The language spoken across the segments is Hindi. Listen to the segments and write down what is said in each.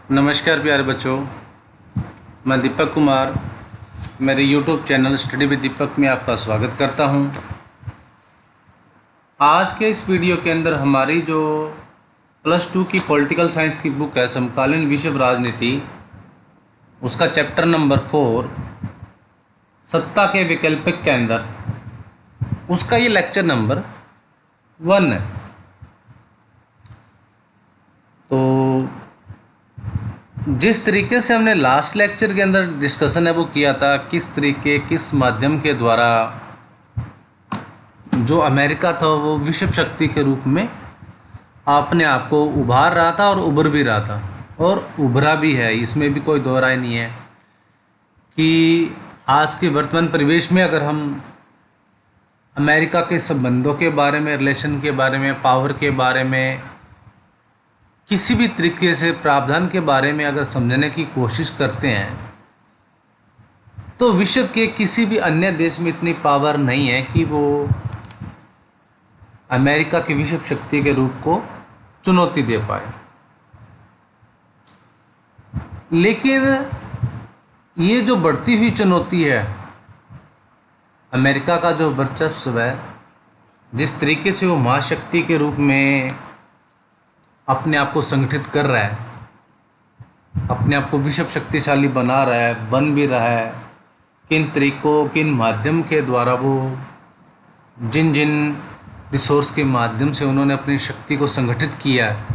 नमस्कार प्यारे बच्चों, मैं दीपक कुमार मेरे YouTube चैनल स्टडी विद दीपक में आपका स्वागत करता हूं। आज के इस वीडियो के अंदर हमारी जो +2 की पॉलिटिकल साइंस की बुक है समकालीन विश्व राजनीति, उसका चैप्टर नंबर 4 सत्ता के वैकल्पिक के अंदर उसका ये लेक्चर नंबर 1 है। तो जिस तरीके से हमने लास्ट लेक्चर के अंदर डिस्कशन है वो किया था, किस माध्यम के द्वारा जो अमेरिका था वो विश्व शक्ति के रूप में अपने आप को उभार रहा था और उभर भी रहा था और उभरा भी है। इसमें भी कोई दो राय नहीं है कि आज के वर्तमान परिवेश में अगर हम अमेरिका के संबंधों के बारे में, रिलेशन के बारे में, पावर के बारे में, किसी भी तरीके से प्रावधान के बारे में अगर समझने की कोशिश करते हैं तो विश्व के किसी भी अन्य देश में इतनी पावर नहीं है कि वो अमेरिका की विश्व शक्ति के रूप को चुनौती दे पाए। लेकिन ये जो बढ़ती हुई चुनौती है, अमेरिका का जो वर्चस्व है, जिस तरीके से वो महाशक्ति के रूप में अपने आप को संगठित कर रहा है, अपने आप को विश्व शक्तिशाली बना रहा है, बन भी रहा है, किन तरीकों, किन माध्यम के द्वारा वो जिन जिन रिसोर्स के माध्यम से उन्होंने अपनी शक्ति को संगठित किया है,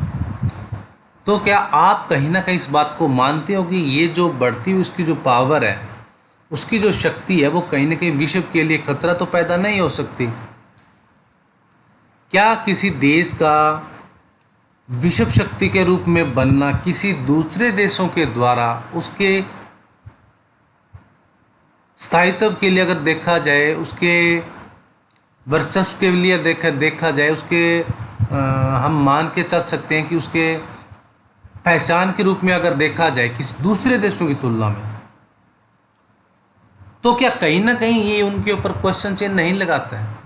तो क्या आप कहीं ना कहीं इस बात को मानते हो कि ये जो बढ़ती हुई उसकी जो पावर है, उसकी जो शक्ति है, वो कहीं ना कहीं विश्व के लिए खतरा तो पैदा नहीं हो सकती? क्या किसी देश का विश्व शक्ति के रूप में बनना किसी दूसरे देशों के द्वारा उसके स्थायित्व के लिए अगर देखा जाए, उसके वर्चस्व के लिए देखा जाए, उसके हम मान के चल सकते हैं कि उसके पहचान के रूप में अगर देखा जाए किसी दूसरे देशों की तुलना में, तो क्या कहीं ना कहीं ये उनके ऊपर क्वेश्चन चिन्ह नहीं लगाता है?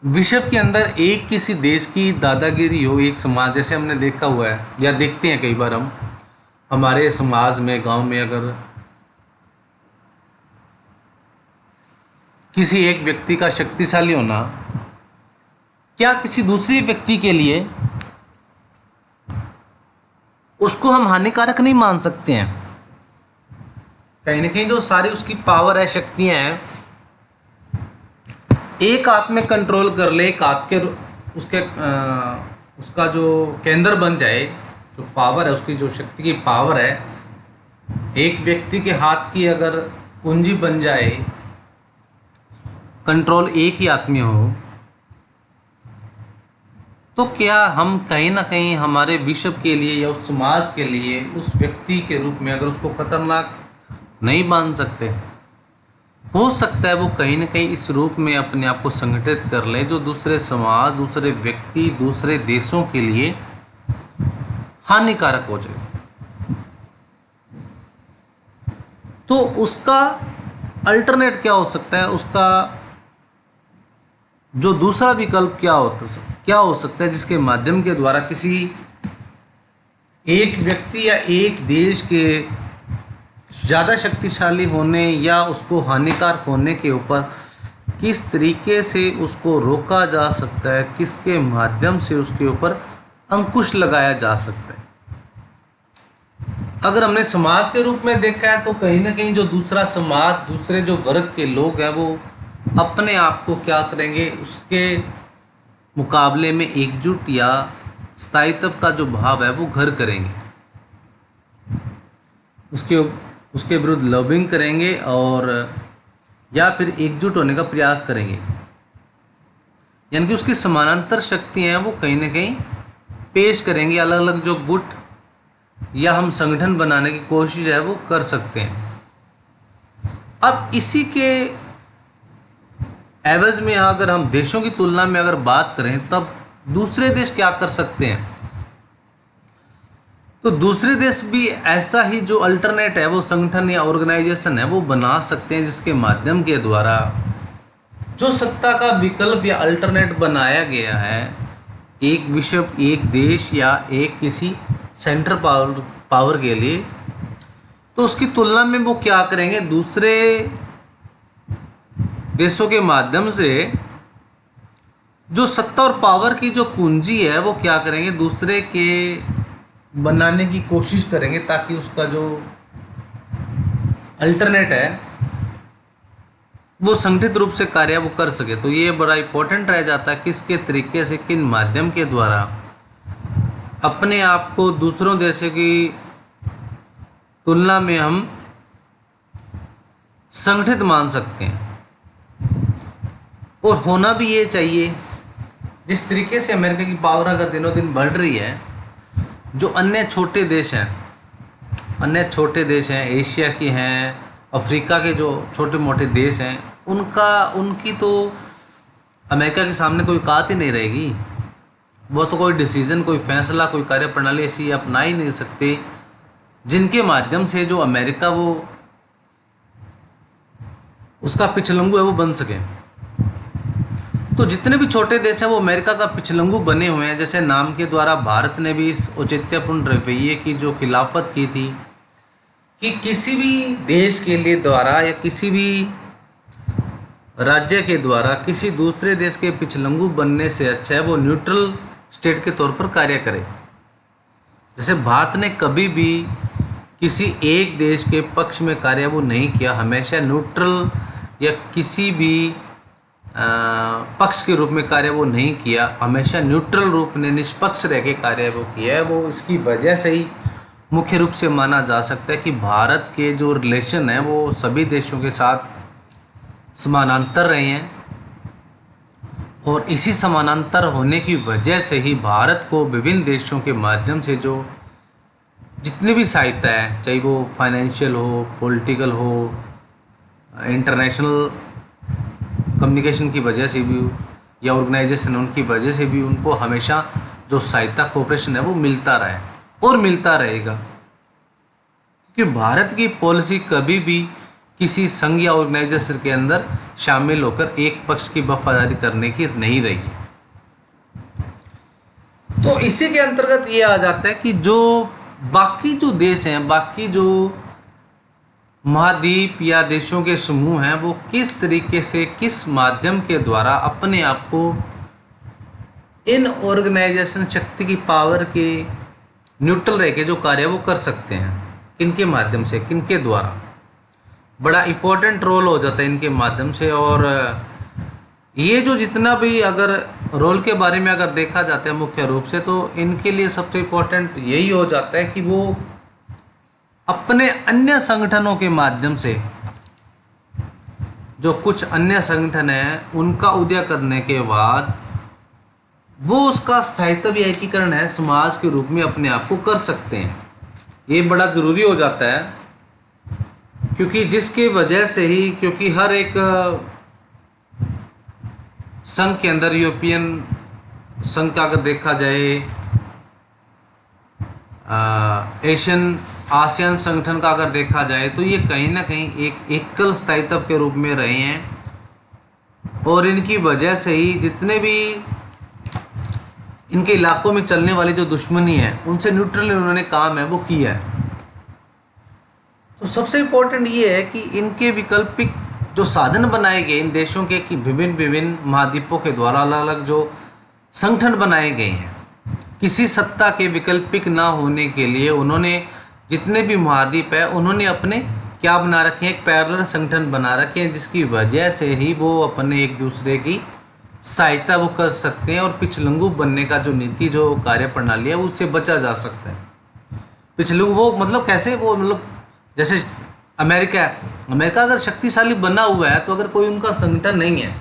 विश्व के अंदर एक किसी देश की दादागिरी हो, एक समाज, जैसे हमने देखा हुआ है या देखते हैं कई बार हम हमारे समाज में, गांव में, अगर किसी एक व्यक्ति का शक्तिशाली होना क्या किसी दूसरे व्यक्ति के लिए उसको हम हानिकारक नहीं मान सकते हैं? कहीं ना कहीं जो सारी उसकी पावर है, शक्तियां हैं, एक हाथ में कंट्रोल कर ले, एक हाथ के उसका जो केंद्र बन जाए, जो पावर है, उसकी जो शक्ति की पावर है, एक व्यक्ति के हाथ की अगर कुंजी बन जाए, कंट्रोल एक ही आदमी हो, तो क्या हम कहीं ना कहीं हमारे विश्व के लिए या उस समाज के लिए उस व्यक्ति के रूप में अगर उसको खतरनाक नहीं मान सकते? हो सकता है वो कहीं ना कहीं इस रूप में अपने आप को संगठित कर ले जो दूसरे समाज, दूसरे व्यक्ति, दूसरे देशों के लिए हानिकारक हो जाए। तो उसका अल्टरनेट क्या हो सकता है? उसका जो दूसरा विकल्प क्या हो सकता है जिसके माध्यम के द्वारा किसी एक व्यक्ति या एक देश के ज़्यादा शक्तिशाली होने या उसको हानिकारक होने के ऊपर किस तरीके से उसको रोका जा सकता है, किसके माध्यम से उसके ऊपर अंकुश लगाया जा सकता है? अगर हमने समाज के रूप में देखा है तो कहीं ना कहीं जो दूसरा समाज, दूसरे जो वर्ग के लोग हैं, वो अपने आप को क्या करेंगे, उसके मुकाबले में एकजुट या स्थायित्व का जो भाव है वो घर करेंगे, उसके विरुद्ध लॉबिंग करेंगे और या फिर एकजुट होने का प्रयास करेंगे। यानी कि उसकी समानांतर शक्तियाँ हैं वो कहीं ना कहीं पेश करेंगे, अलग अलग जो गुट या हम संगठन बनाने की कोशिश है वो कर सकते हैं। अब इसी के एवज में अगर हम देशों की तुलना में अगर बात करें, तब दूसरे देश क्या कर सकते हैं? तो दूसरे देश भी ऐसा ही जो अल्टरनेट है, वो संगठन या ऑर्गेनाइजेशन है, वो बना सकते हैं जिसके माध्यम के द्वारा जो सत्ता का विकल्प या अल्टरनेट बनाया गया है, एक विश्व, एक देश या एक किसी सेंट्रल पावर के लिए, तो उसकी तुलना में वो क्या करेंगे, दूसरे देशों के माध्यम से जो सत्ता और पावर की जो पूंजी है वो क्या करेंगे, दूसरे के बनाने की कोशिश करेंगे, ताकि उसका जो अल्टरनेट है वो संगठित रूप से कार्य वो कर सके। तो ये बड़ा इम्पोर्टेंट रह जाता है किसके तरीके से, किन माध्यम के द्वारा अपने आप को दूसरों देशों की तुलना में हम संगठित मान सकते हैं। और होना भी ये चाहिए। जिस तरीके से अमेरिका की पावर अगर दिनों दिन बढ़ रही है, जो अन्य छोटे देश हैं, एशिया के हैं, अफ्रीका के जो छोटे मोटे देश हैं, उनकी तो अमेरिका के सामने कोई औकात ही नहीं रहेगी। वो तो कोई डिसीजन, कोई फैसला, कोई कार्यप्रणाली ऐसी अपना ही नहीं सकते जिनके माध्यम से जो अमेरिका वो उसका पिछलंगू है वो बन सके। तो जितने भी छोटे देश हैं वो अमेरिका का पिछलंगू बने हुए हैं। जैसे नाम के द्वारा भारत ने भी इस औचित्यपूर्ण रवैये की जो खिलाफत की थी कि किसी भी देश के लिए द्वारा या किसी भी राज्य के द्वारा किसी दूसरे देश के पिछलंगू बनने से अच्छा है वो न्यूट्रल स्टेट के तौर पर कार्य करे। जैसे भारत ने कभी भी किसी एक देश के पक्ष में कार्य वो नहीं किया, हमेशा न्यूट्रल या किसी भी पक्ष के रूप में कार्य वो नहीं किया, हमेशा न्यूट्रल रूप में निष्पक्ष रह के कार्य वो किया है। वो इसकी वजह से ही मुख्य रूप से माना जा सकता है कि भारत के जो रिलेशन हैं वो सभी देशों के साथ समानांतर रहे हैं। और इसी समानांतर होने की वजह से ही भारत को विभिन्न देशों के माध्यम से जो जितनी भी सहायता है, चाहे वो फाइनेंशियल हो, पॉलिटिकल हो, इंटरनेशनल कम्युनिकेशन की वजह से भी या ऑर्गेनाइजेशन उनकी वजह से भी, उनको हमेशा जो सहायता कोऑपरेशन है वो मिलता रहा है और मिलता रहेगा। क्योंकि भारत की पॉलिसी कभी भी किसी संघ या ऑर्गेनाइजेशन के अंदर शामिल होकर एक पक्ष की वफादारी करने की नहीं रही। तो इसी के अंतर्गत ये आ जाता है कि जो बाकी जो देश हैं, बाकी जो महाद्वीप या देशों के समूह हैं, वो किस तरीके से, किस माध्यम के द्वारा अपने आप को इन ऑर्गेनाइजेशन शक्ति की पावर के न्यूट्रल रह के जो कार्य वो कर सकते हैं, किनके माध्यम से, किनके द्वारा, बड़ा इम्पोर्टेंट रोल हो जाता है इनके माध्यम से। और ये जो जितना भी अगर रोल के बारे में अगर देखा जाता है मुख्य रूप से, तो इनके लिए सबसे इम्पोर्टेंट यही हो जाता है कि वो अपने अन्य संगठनों के माध्यम से, जो कुछ अन्य संगठन हैं उनका उदय करने के बाद वो उसका स्थायित्व या एकीकरण है समाज के रूप में अपने आप को कर सकते हैं। ये बड़ा ज़रूरी हो जाता है, क्योंकि जिसके वजह से ही, क्योंकि हर एक संघ के अंदर, यूरोपियन संघ का अगर देखा जाए, एशियन आसियान संगठन का अगर देखा जाए, तो ये कहीं ना कहीं एक एकल स्थायित्व के रूप में रहे हैं। और इनकी वजह से ही जितने भी इनके इलाकों में चलने वाली जो दुश्मनी है उनसे न्यूट्रल उन्होंने काम है वो किया है। तो सबसे इम्पोर्टेंट ये है कि इनके वैकल्पिक जो साधन बनाए गए इन देशों के, कि विभिन्न महाद्वीपों के द्वारा अलग अलग जो संगठन बनाए गए हैं, किसी सत्ता के वैकल्पिक ना होने के लिए उन्होंने जितने भी महाद्वीप है उन्होंने अपने क्या बना रखे हैं, एक पैरेलल संगठन बना रखे हैं, जिसकी वजह से ही वो अपने एक दूसरे की सहायता वो कर सकते हैं। और पिछलंगू बनने का जो नीति, जो कार्य प्रणाली है, उससे बचा जा सकता है। पिछलंगू वो मतलब कैसे, वो मतलब जैसे अमेरिका अगर शक्तिशाली बना हुआ है, तो अगर कोई उनका संगठन नहीं है,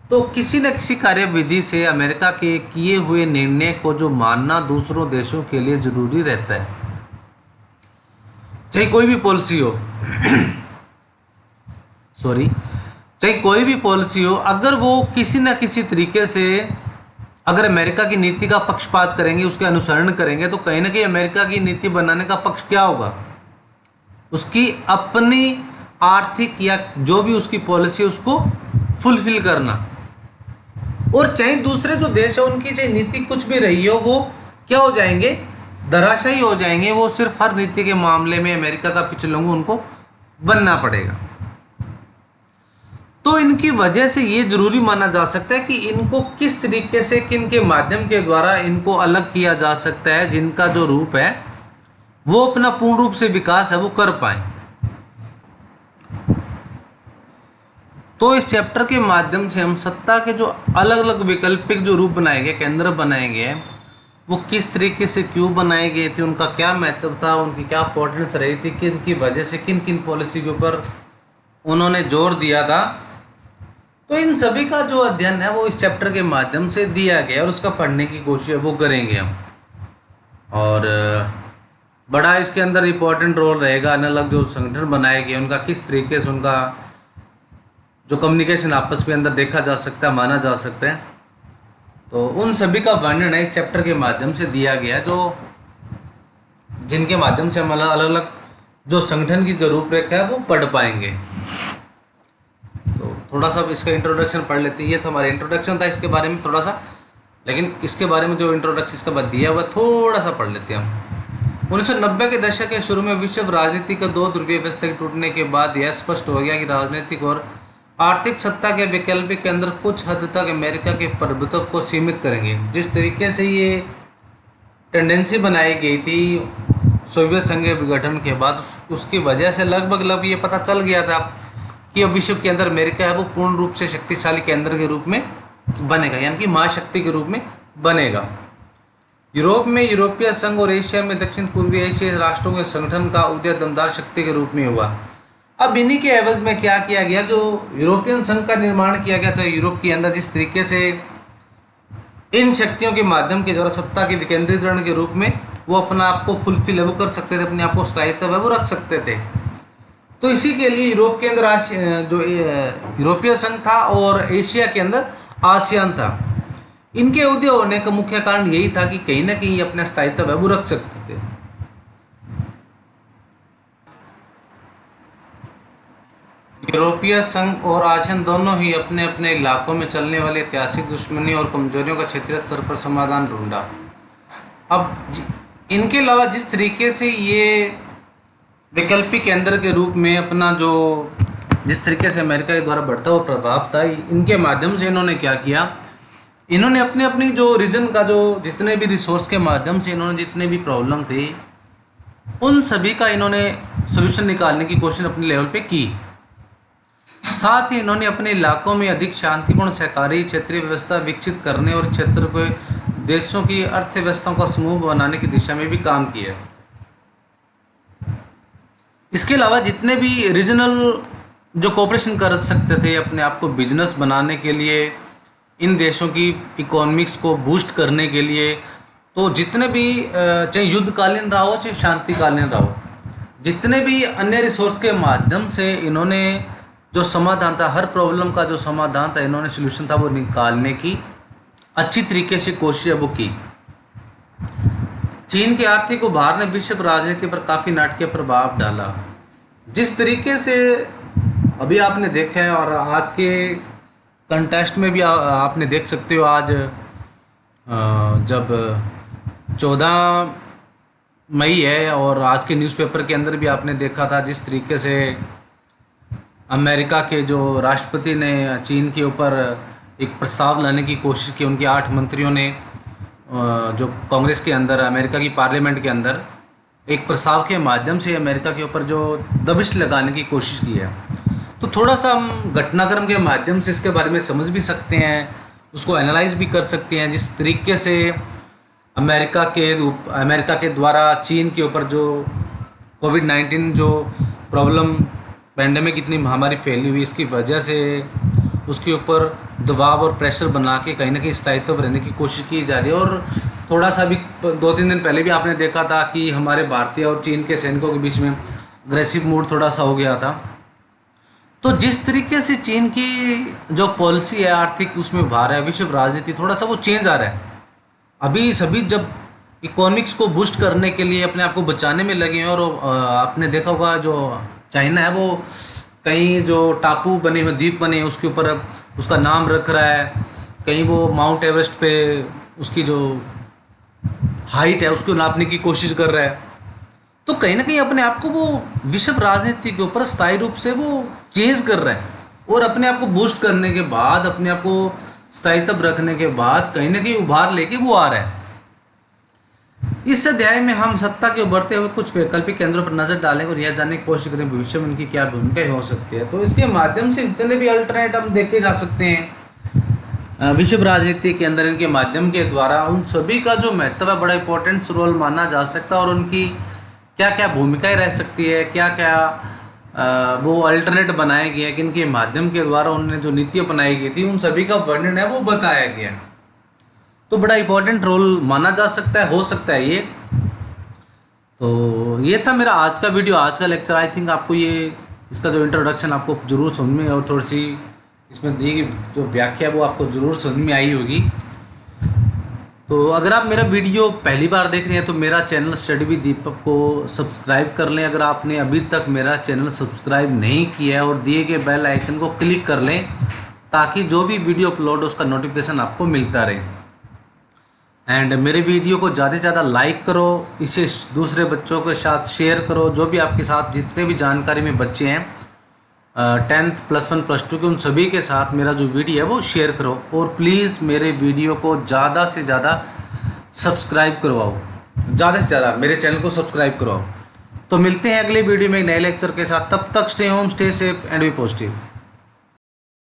तो किसी न किसी कार्यविधि से अमेरिका के किए हुए निर्णय को जो मानना दूसरों देशों के लिए ज़रूरी रहता है, चाहे कोई भी पॉलिसी हो चाहे कोई भी पॉलिसी हो, अगर वो किसी न किसी तरीके से अगर अमेरिका की नीति का पक्षपात करेंगे, उसके अनुसरण करेंगे, तो कहीं ना कहीं अमेरिका की नीति बनाने का पक्ष क्या होगा, उसकी अपनी आर्थिक या जो भी उसकी पॉलिसी उसको फुलफिल करना। और चाहे दूसरे जो देश है उनकी चाहे नीति कुछ भी रही हो, वो क्या हो जाएंगे, धराशायी हो जाएंगे। वो सिर्फ हर नीति के मामले में अमेरिका का पिछलंगू उनको बनना पड़ेगा। तो इनकी वजह से ये जरूरी माना जा सकता है कि इनको किस तरीके से, किन के माध्यम के द्वारा इनको अलग किया जा सकता है, जिनका जो रूप है वो अपना पूर्ण रूप से विकास है वो कर पाए। तो इस चैप्टर के माध्यम से हम सत्ता के जो अलग अलग वैकल्पिक जो रूप बनाए गए, केंद्र बनाए गए, वो किस तरीके से क्यों बनाए गए थे, उनका क्या महत्व था, उनकी क्या इंपॉर्टेंस रही थी, किन की वजह से किन किन पॉलिसी के ऊपर उन्होंने जोर दिया था, तो इन सभी का जो अध्ययन है वो इस चैप्टर के माध्यम से दिया गया और उसका पढ़ने की कोशिश वो करेंगे हम। और बड़ा इसके अंदर इम्पोर्टेंट रोल रहेगा, अलग अलग जो संगठन बनाए गए उनका किस तरीके से उनका जो कम्युनिकेशन आपस में अंदर देखा जा सकता है, माना जा सकता है। तो उन सभी का वर्णन है इस चैप्टर के माध्यम से दिया गया, जो जिनके माध्यम से हम अलग अलग जो संगठन की जो रूपरेखा है वो पढ़ पाएंगे। तो थोड़ा सा इसका इंट्रोडक्शन पढ़ लेते हैं। ये तो हमारा इंट्रोडक्शन था इसके बारे में थोड़ा सा, लेकिन इसके बारे में जो इंट्रोडक्शन इसका बाद दिया हुआ थोड़ा सा पढ़ लेते हैं हम। 1990 के दशक के शुरू में विश्व राजनीति का दो ध्रुवीय व्यवस्था के टूटने के बाद यह स्पष्ट हो गया कि राजनीतिक और आर्थिक सत्ता के वैकल्पिक के अंदर कुछ हद तक अमेरिका के प्रभुत्व को सीमित करेंगे। जिस तरीके से ये टेंडेंसी बनाई गई थी सोवियत संघ के विघटन के बाद, उसकी वजह से लगभग ये पता चल गया था कि अब विश्व के अंदर अमेरिका है वो पूर्ण रूप से शक्तिशाली केंद्र के रूप में बनेगा, यानी कि महाशक्ति के रूप में बनेगा। यूरोप में यूरोपीय संघ और एशिया में दक्षिण पूर्वी एशियाई राष्ट्रों के संगठन का उदय दमदार शक्ति के रूप में हुआ। अब इन्हीं के एवज में क्या किया गया, जो यूरोपियन संघ का निर्माण किया गया था यूरोप के अंदर, जिस तरीके से इन शक्तियों के माध्यम के द्वारा सत्ता के विकेंद्रीकरण के रूप में वो अपना आप को फुलफिल वो कर सकते थे, अपने आप को स्थायित्व है वो रख सकते थे। तो इसी के लिए यूरोप के अंदर जो यूरोपीय संघ था और एशिया के अंदर आसियान था। इनके उदय होने का मुख्य कारण यही था कि कहीं ना कहीं अपना स्थायित्व है वो रख सकते थे। यूरोपीय संघ और आसियान दोनों ही अपने अपने इलाकों में चलने वाले ऐतिहासिक दुश्मनी और कमजोरियों का क्षेत्रीय स्तर पर समाधान ढूंढा। अब इनके अलावा जिस तरीके से ये वैकल्पिक केंद्र के रूप में अपना जो जिस तरीके से अमेरिका के द्वारा बढ़ता हुआ प्रभाव था, इनके माध्यम से इन्होंने क्या किया, इन्होंने अपने अपनी जो रीजन का जो जितने भी रिसोर्स के माध्यम से इन्होंने जितने भी प्रॉब्लम थे उन सभी का इन्होंने सोल्यूशन निकालने की कोशिश अपने लेवल पे की। साथ ही इन्होंने अपने इलाकों में अधिक शांतिपूर्ण सहकारी क्षेत्रीय व्यवस्था विकसित करने और क्षेत्र के देशों की अर्थव्यवस्थाओं का समूह बनाने की दिशा में भी काम किया। इसके अलावा जितने भी रीजनल जो कोऑपरेशन कर सकते थे अपने आप को बिजनेस बनाने के लिए, इन देशों की इकोनॉमिक्स को बूस्ट करने के लिए, तो जितने भी चाहे युद्धकालीन रहा हो चाहे शांतिकालीन रहा हो, जितने भी अन्य रिसोर्स के माध्यम से इन्होंने जो समाधान था, हर प्रॉब्लम का जो समाधान था, इन्होंने सोल्यूशन था वो निकालने की अच्छी तरीके से कोशिश वो की। चीन के आर्थिक उभार ने विश्व राजनीति पर काफ़ी नाटकीय प्रभाव डाला। जिस तरीके से अभी आपने देखा है और आज के कंटेस्ट में भी आपने देख सकते हो, आज जब 14 मई है और आज के न्यूज़पेपर के अंदर भी आपने देखा था जिस तरीके से अमेरिका के जो राष्ट्रपति ने चीन के ऊपर एक प्रस्ताव लाने की कोशिश की। उनके 8 मंत्रियों ने जो कांग्रेस के अंदर, अमेरिका की पार्लियामेंट के अंदर एक प्रस्ताव के माध्यम से अमेरिका के ऊपर जो दबिश लगाने की कोशिश की है। तो थोड़ा सा हम घटनाक्रम के माध्यम से इसके बारे में समझ भी सकते हैं, उसको एनालाइज भी कर सकते हैं। जिस तरीके से अमेरिका के द्वारा चीन के ऊपर जो कोविड-19 जो प्रॉब्लम, पैंडेमिक, इतनी महामारी फैली हुई, इसकी वजह से उसके ऊपर दबाव और प्रेशर बना के कहीं ना कहीं स्थायित्व रहने की कोशिश की जा रही है। और थोड़ा सा भी 2-3 दिन पहले भी आपने देखा था कि हमारे भारतीय और चीन के सैनिकों के बीच में अग्रेसिव मूड थोड़ा सा हो गया था। तो जिस तरीके से चीन की जो पॉलिसी है आर्थिक, उसमें उभार है, विश्व राजनीति थोड़ा सा वो चेंज आ रहा है। अभी सभी जब इकोनॉमिक्स को बूस्ट करने के लिए अपने आप को बचाने में लगे हैं, और आपने देखा होगा जो चाइना है वो कहीं जो टापू बने हुए, द्वीप बने हैं, उसके ऊपर उसका नाम रख रहा है कहीं वो माउंट एवरेस्ट पे उसकी जो हाइट है उसको नापने की कोशिश कर रहा है। तो कहीं ना कहीं अपने आप को वो विश्व राजनीति के ऊपर स्थायी रूप से वो चेंज कर रहा है, और अपने आप को बूस्ट करने के बाद, अपने आप को स्थायित्व रखने के बाद कहीं ना कहीं उभार लेके वो आ रहा है। इस अध्याय में हम सत्ता के उभरते हुए कुछ वैकल्पिक केंद्रों पर नजर डालेंगे और यह जानने की कोशिश करें भविष्य में उनकी क्या भूमिका हो सकती है। तो इसके माध्यम से जितने भी अल्टरनेट हम देखे जा सकते हैं विश्व राजनीति के अंदर, इनके माध्यम के द्वारा उन सभी का जो महत्व है बड़ा इंपॉर्टेंट रोल माना जा सकता है, और उनकी क्या क्या भूमिकाएं रह सकती है, क्या क्या वो अल्टरनेट बनाए गए हैं, किनके माध्यम के द्वारा उन्होंने जो नीति अपनाई गई थी, उन सभी का वर्णन है वो बताया गया। तो बड़ा इंपॉर्टेंट रोल माना जा सकता है, हो सकता है ये। तो ये था मेरा आज का वीडियो, आज का लेक्चर। आई थिंक आपको ये इसका जो इंट्रोडक्शन आपको ज़रूर समझ में, और थोड़ी सी इसमें दी गई जो व्याख्या वो आपको ज़रूर समझ में आई होगी। तो अगर आप मेरा वीडियो पहली बार देख रहे हैं तो मेरा चैनल स्टडी विद दीपक को सब्सक्राइब कर लें। अगर आपने अभी तक मेरा चैनल सब्सक्राइब नहीं किया है, और दिए गए बेल आइकन को क्लिक कर लें ताकि जो भी वीडियो अपलोड हो उसका नोटिफिकेशन आपको मिलता रहे। एंड मेरे वीडियो को ज़्यादा से ज़्यादा लाइक करो, इसे दूसरे बच्चों के साथ शेयर करो, जो भी आपके साथ जितने भी जानकारी में बच्चे हैं 10th +1 +2 के, उन सभी के साथ मेरा जो वीडियो है वो शेयर करो। और प्लीज़ मेरे वीडियो को ज़्यादा से ज़्यादा सब्सक्राइब करवाओ, ज़्यादा से ज़्यादा मेरे चैनल को सब्सक्राइब करवाओ। तो मिलते हैं अगले वीडियो में एक नए लेक्चर के साथ। तब तक stay home, stay safe and be positive.